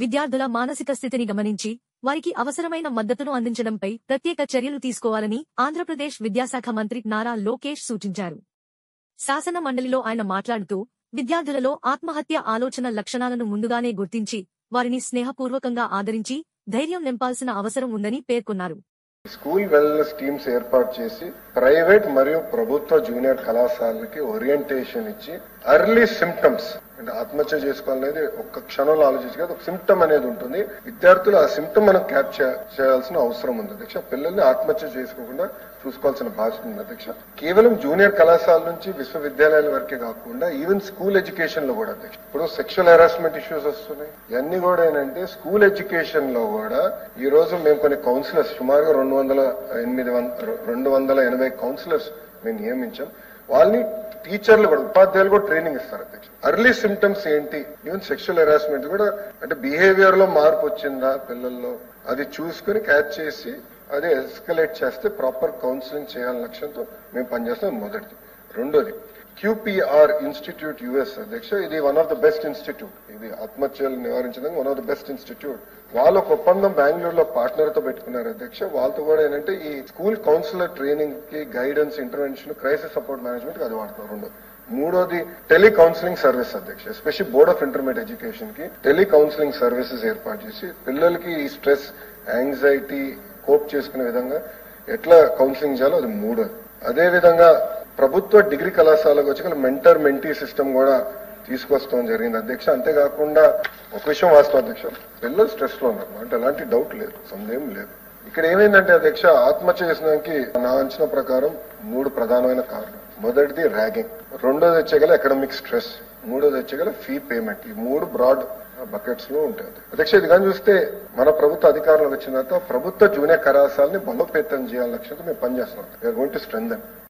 విద్యార్థుల మానసిక స్థితిని గమనించి వారికి అవసరమైన మద్దతును అందించడంపై ప్రత్యేక చర్యలు తీసుకోవాలని ఆంధ్రప్రదేశ్ విద్యాశాఖ మంత్రి నారా లోకేష్ సూచించారు. శాసన మండలిలో ఆయన మాట్లాడుతూ విద్యార్థులలో ఆత్మహత్య ఆలోచన లక్షణాలను ముందుగానే గుర్తించి వారిని స్నేహపూర్వకంగా ఆదరించి ధైర్యం నింపాల్సిన అవసరం ఉందని పేర్కొన్నారు. స్కూల్ వెల్నెస్ టీమ్స్ ఏర్పాటు చేసి ప్రైవేట్ మరియు ప్రభుత్వ జూనియర్ కళాశాలకి ఓరియంటేషన్ ఇచ్చి ఎర్లీ సిమ్టమ్స్ అంటే ఆత్మహత్య చేసుకోవాలనేది ఒక్క క్షణంలో ఆలోచించి కాదు, ఒక సిమ్టమ్ అనేది ఉంటుంది. విద్యార్థులు ఆ సిమ్టమ్ మనం క్యాప్చర్ చేయాల్సిన అవసరం ఉంది అధ్యక్ష. పిల్లల్ని ఆత్మహత్య చేసుకోకుండా చూసుకోవాల్సిన బాధ్యత ఉంది అధ్యక్ష. కేవలం జూనియర్ కళాశాల నుంచి విశ్వవిద్యాలయాల వరకే కాకుండా ఈవెన్ స్కూల్ ఎడ్యుకేషన్ లో కూడా అధ్యక్ష. ఇప్పుడు సెక్షువల్ హెరాస్మెంట్ ఇష్యూస్ వస్తున్నాయి. ఇవన్నీ కూడా ఏంటంటే స్కూల్ ఎడ్యుకేషన్ లో కూడా ఈ రోజు మేము కొన్ని కౌన్సిలర్స్ సుమారుగా 280 కౌన్సిలర్స్ మేము నియమించాం. వాళ్ళని టీచర్లు కూడా ఉపాధ్యాయులు కూడా ట్రైనింగ్ ఇస్తారు అధ్యక్ష. ఎర్లీ సిమ్టమ్స్ ఏంటి, ఈవెన్ సెక్షువల్ హెరాస్మెంట్ కూడా అంటే బిహేవియర్ లో మార్పు వచ్చిందా పిల్లల్లో అది చూసుకుని క్యాచ్ చేసి అదే ఎస్కలేట్ చేస్తే ప్రాపర్ కౌన్సిలింగ్ చేయాలనే లక్ష్యంతో మేము పనిచేస్తాం. మొదటిది. రెండోది QPR ఇన్స్టిట్యూట్ US అధ్యక్ష. ఇది one of the best institute. ఇది ఆత్మహత్యలు నివారించడానికి one of the best institute. వాళ్ళు ఒక ఒప్పందం బెంగళూరులో పార్ట్నర్ తో పెట్టుకున్నారు అధ్యక్ష. వాళ్ళతో కూడా ఏంటంటే ఈ స్కూల్ కౌన్సిలర్ ట్రైనింగ్ కి guidance, intervention, crisis support management అది వాడుతున్నారు. రెండోది. మూడోది టెలి కౌన్సిలింగ్ సర్వీస్ అధ్యక్ష. Especially board of intermediate education కి టెలి కౌన్సిలింగ్ సర్వీసెస్ ఏర్పాటు చేసి పిల్లలకి ఈ స్ట్రెస్, యాంగ్జైటీ కోప్ చేసుకునే విధంగా ఎట్లా కౌన్సిలింగ్ చేయాలో అది మూడోది. అదే విధంగా ప్రభుత్వ డిగ్రీ కళాశాలకు వచ్చి మెంటర్ మెంటీ సిస్టమ్ కూడా తీసుకొస్తాం జరిగింది అధ్యక్ష. అంతేకాకుండా ఒక విషయం వాస్తవం అధ్యక్ష, పిల్లలు స్ట్రెస్ లో ఉన్నారు అంటే ఎలాంటి డౌట్ లేదు, సందేహం లేదు. ఇక్కడ ఏమైందంటే అధ్యక్ష, ఆత్మహత్య చేసినానికి నా అంచనా ప్రకారం 3 ప్రధానమైన కారణం. మొదటిది ర్యాగింగ్, రెండోది వచ్చేగల ఎకడమిక్ స్ట్రెస్, మూడోది వచ్చేగల ఫీ పేమెంట్. ఈ 3 బ్రాడ్ బకెట్స్ లో ఉంటాయి అధ్యక్ష. ఇది కానీ చూస్తే మన ప్రభుత్వ అధికారంలోకి వచ్చిన తర్వాత ప్రభుత్వ జూనియర్ కళాశాలని బలోపేతం చేయాలని లక్ష్యంతో మేము పనిచేస్తున్నాం. We are going to strengthen